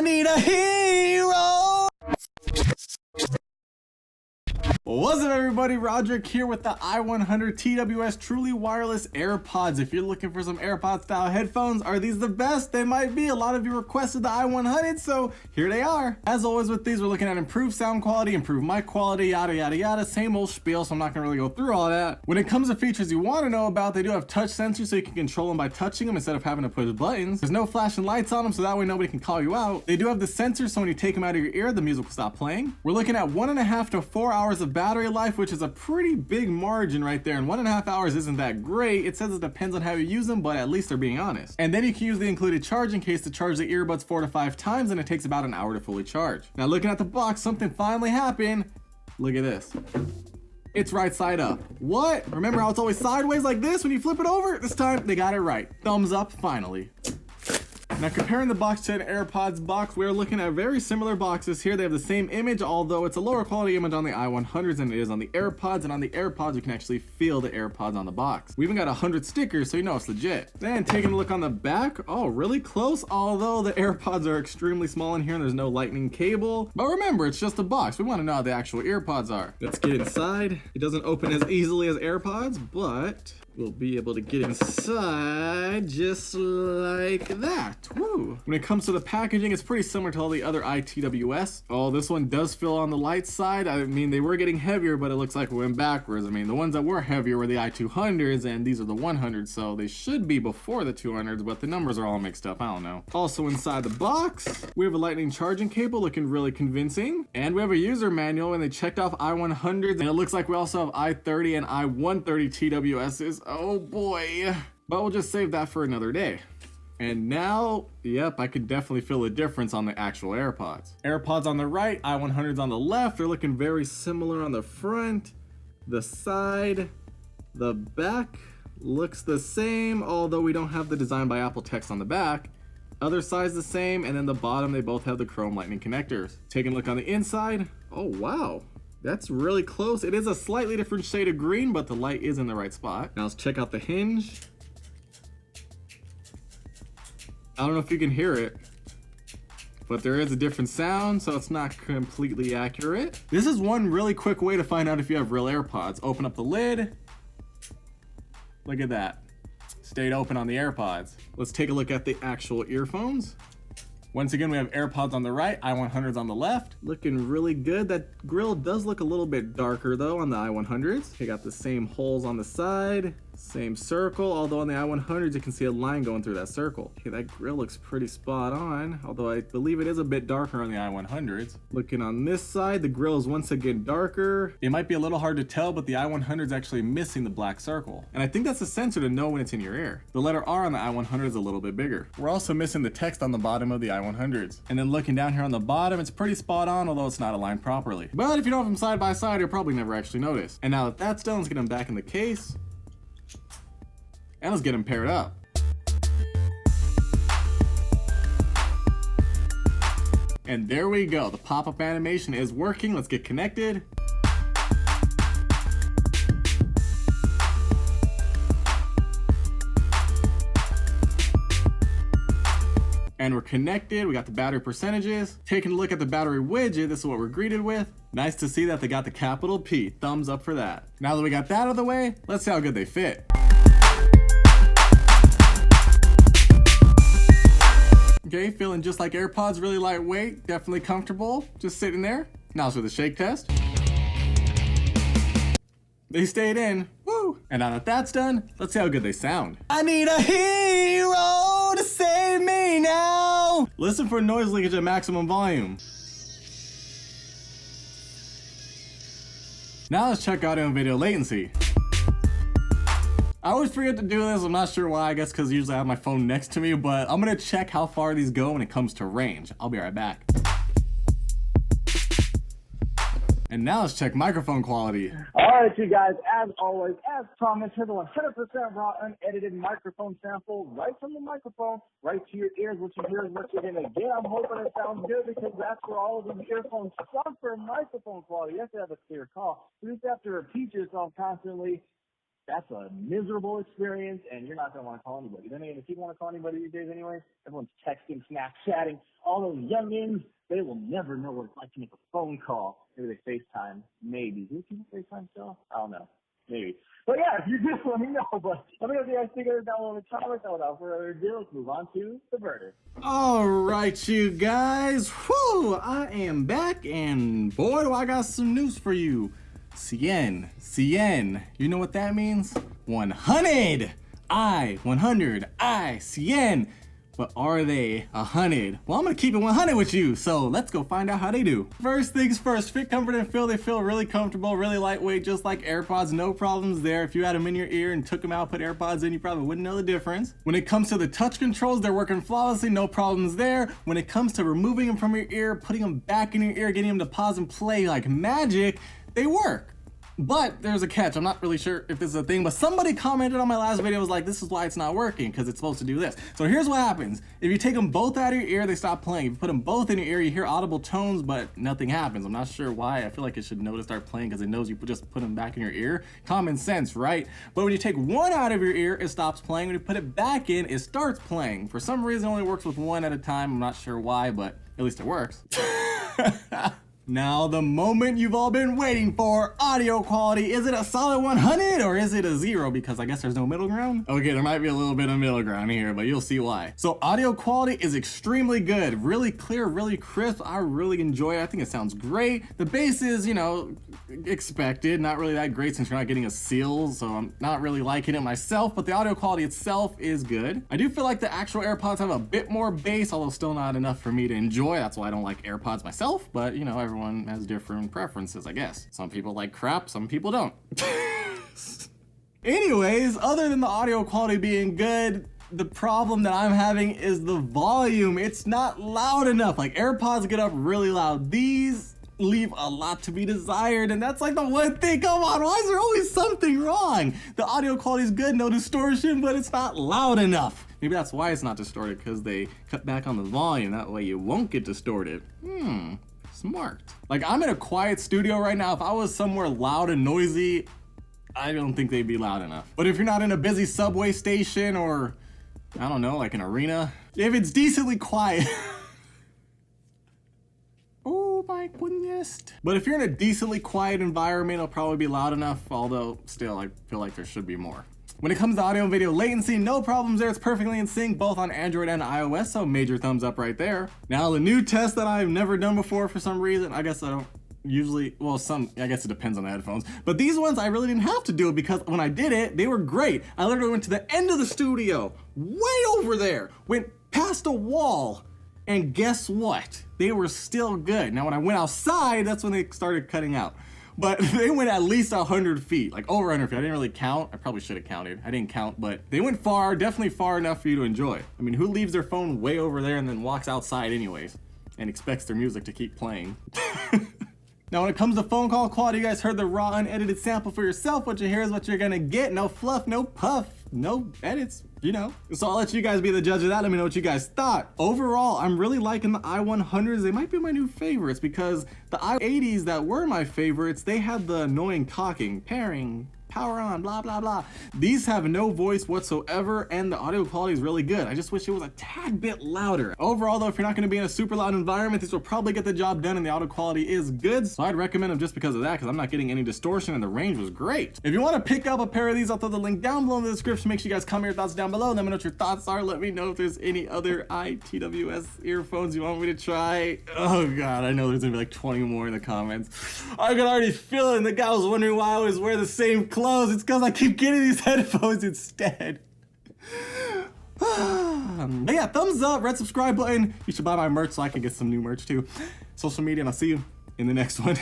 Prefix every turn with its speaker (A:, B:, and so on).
A: need a hero. What's up, everybody? Rodrick here with the i100 TWS truly wireless AirPods. If you're looking for some AirPod style headphones, are these the best? They might be. A lot of you requested the i100, so here they are. As always with these, we're looking at improved sound quality, improved mic quality, yada yada yada, same old spiel, so I'm not gonna really go through all that. When it comes to features you want to know about, they do have touch sensors, so you can control them by touching them instead of having to push buttons. There's no flashing lights on them, so that way nobody can call you out. They do have the sensor, so when you take them out of your ear, the music will stop playing. We're looking at 1.5 to 4 hours of battery life, which is a pretty big margin right there, and 1.5 hours isn't that great. It says it depends on how you use them, but at least they're being honest. And then you can use the included charging case to charge the earbuds 4 to 5 times, and it takes about an hour to fully charge. Now looking at the box, something finally happened. Look at this. It's right side up. What? Remember how it's always sideways like this when you flip it over? This time they got it right. Thumbs up, finally. Now comparing the box to an AirPods box, we're looking at very similar boxes here. They have the same image, although it's a lower quality image on the i100s than it is on the AirPods, and on the AirPods you can actually feel the AirPods on the box. We even got 100 stickers, so you know it's legit. Then taking a look on the back, oh, really close, although the AirPods are extremely small in here and there's no lightning cable. But remember, it's just a box. We want to know how the actual AirPods are. Let's get inside. It doesn't open as easily as AirPods, but we'll be able to get inside just like that. Woo. When it comes to the packaging, it's pretty similar to all the other i2TWS. Oh, this one does feel on the light side. I mean, they were getting heavier, but it looks like we went backwards. I mean, the ones that were heavier were the i200s, and these are the 100s, so they should be before the 200s, but the numbers are all mixed up. I don't know. Also inside the box, we have a lightning charging cable looking really convincing, and we have a user manual, and they checked off i100s, and it looks like we also have i30 and i130 TWSs. Oh boy. But we'll just save that for another day. And now, yep, I could definitely feel the difference on the actual AirPods. AirPods on the right, i100s on the left. They're looking very similar on the front, the side, the back looks the same, although we don't have the Design by Apple text on the back. Other side's the same, and then the bottom, they both have the Chrome Lightning connectors. Taking a look on the inside, oh wow. That's really close. It is a slightly different shade of green, but the light is in the right spot. Now let's check out the hinge. I don't know if you can hear it, but there is a different sound, so it's not completely accurate. This is one really quick way to find out if you have real AirPods. Open up the lid. Look at that. Stayed open on the AirPods. Let's take a look at the actual earphones. Once again, we have AirPods on the right, i100s on the left. Looking really good. That grill does look a little bit darker though on the i100s. You got the same holes on the side, same circle, although on the i100s you can see a line going through that circle. Okay, that grill looks pretty spot on, although I believe it is a bit darker on the i100s. Looking on this side, the grill is once again darker. It might be a little hard to tell, but the i100 is actually missing the black circle. And I think that's a sensor to know when it's in your ear. The letter R on the i100 is a little bit bigger. We're also missing the text on the bottom of the i100s. And then looking down here on the bottom, it's pretty spot on, although it's not aligned properly. But if you don't have them side by side, you'll probably never actually notice. And now that that's done, let's get them back in the case. And let's get them paired up. And there we go. The pop-up animation is working. Let's get connected. And we're connected. We got the battery percentages. Taking a look at the battery widget, this is what we're greeted with. Nice to see that they got the capital P. Thumbs up for that. Now that we got that out of the way, let's see how good they fit. Okay, feeling just like AirPods, really lightweight, definitely comfortable, just sitting there. Now for the shake test. They stayed in, woo! And now that that's done, let's see how good they sound. I need a hero to save me now! Listen for noise leakage at maximum volume. Now let's check audio and video latency. I always forget to do this, I'm not sure why, I guess because usually I have my phone next to me, but I'm gonna check how far these go when it comes to range. I'll be right back. And now let's check microphone quality.
B: Alright you guys, as always, as promised, here's a 100% raw, unedited microphone sample right from the microphone, right to your ears. What you hear is what you're going to get. I'm hoping it sounds good because that's where all of these earphones suffer microphone quality. You have to have a clear call. You just have to repeat yourself constantly That's a miserable experience, and you're not going to want to call anybody. Then again, if you want to call anybody these days anyway, everyone's texting, Snapchatting. All those youngins, they will never know what it's like to make a phone call. Maybe they FaceTime. Maybe. Do people FaceTime still? I don't know. Maybe. But yeah, if you do, let me know. But let me know if you guys figure it out on the comments. Without further ado, let's move on to the verdict.
A: All right, you guys. Whew, I am back, and boy, do I got some news for you. CN, you know what that means? 100, i100, CN. But are they 100? Well, I'm gonna keep it 100 with you, so let's go find out how they do. First things first, fit, comfort, and feel. They feel really comfortable, really lightweight, just like AirPods, no problems there. If you had them in your ear and took them out, put AirPods in, you probably wouldn't know the difference. When it comes to the touch controls, they're working flawlessly, no problems there. When it comes to removing them from your ear, putting them back in your ear, getting them to pause and play like magic, they work. But there's a catch. I'm not really sure if this is a thing, but somebody commented on my last video, was like, this is why it's not working, because it's supposed to do this. So here's what happens. If you take them both out of your ear, they stop playing. If you put them both in your ear, you hear audible tones, but nothing happens. I'm not sure why. I feel like it should know to start playing because it knows you just put them back in your ear. Common sense, right? But when you take one out of your ear, it stops playing. When you put it back in, it starts playing. For some reason, it only works with one at a time. I'm not sure why, but at least it works. Now, the moment you've all been waiting for, audio quality. Is it a solid 100 or is it a 0? Because I guess there's no middle ground. Okay, there might be a little bit of middle ground here, but you'll see why. So audio quality is extremely good, really clear, really crisp. I really enjoy it. I think it sounds great. The bass is, you know, expected, not really that great since you're not getting a seal, so I'm not really liking it myself, but the audio quality itself is good. I do feel like the actual AirPods have a bit more bass, although still not enough for me to enjoy. That's why I don't like AirPods myself, but you know, everyone has different preferences, I guess. Some people like crap, some people don't. Anyways, other than the audio quality being good, the problem that I'm having is the volume. It's not loud enough. Like AirPods get up really loud. These leave a lot to be desired, and that's like the one thing. Come on, why is there always something wrong? The audio quality is good, no distortion, but it's not loud enough. Maybe that's why it's not distorted, because they cut back on the volume. That way you won't get distorted. Smart. Like, I'm in a quiet studio right now. If I was somewhere loud and noisy, I don't think they'd be loud enough. But if you're not in a busy subway station or, I don't know, like an arena, if it's decently quiet. Oh my goodness. But if you're in a decently quiet environment, it'll probably be loud enough, although still, I feel like there should be more. When it comes to audio and video latency, no problems there. It's perfectly in sync, both on Android and iOS, so major thumbs up right there. Now, the new test that I've never done before for some reason, I guess I don't usually, well, I guess it depends on the headphones, but these ones I really didn't have to do it because when I did it, they were great. I literally went to the end of the studio, way over there, went past a wall, and guess what? They were still good. Now, when I went outside, that's when they started cutting out. But they went at least 100 feet, like over 100 feet. I didn't really count. I probably should have counted. I didn't count, but they went far, definitely far enough for you to enjoy. I mean, who leaves their phone way over there and then walks outside anyways and expects their music to keep playing? Now, when it comes to phone call quality, you guys heard the raw, unedited sample for yourself. What you hear is what you're gonna get. No fluff, no puff, no edits, you know. So I'll let you guys be the judge of that. Let me know what you guys thought. Overall, I'm really liking the i100s. They might be my new favorites because the i80s that were my favorites, they had the annoying talking, pairing, power on, blah, blah, blah. These have no voice whatsoever, and the audio quality is really good. I just wish it was a tad bit louder. Overall, though, if you're not gonna be in a super loud environment, these will probably get the job done, and the audio quality is good. So I'd recommend them just because of that, because I'm not getting any distortion, and the range was great. If you wanna pick up a pair of these, I'll throw the link down below in the description. Make sure you guys comment your thoughts down below. Let me know what your thoughts are. Let me know if there's any other TWS earphones you want me to try. Oh God, I know there's gonna be like 20 more in the comments. I can already feel it, and the guy was wondering why I always wear the same clothes. It's because I keep getting these headphones instead. But yeah, thumbs up, red subscribe button. You should buy my merch so I can get some new merch too. Social media, and I'll see you in the next one.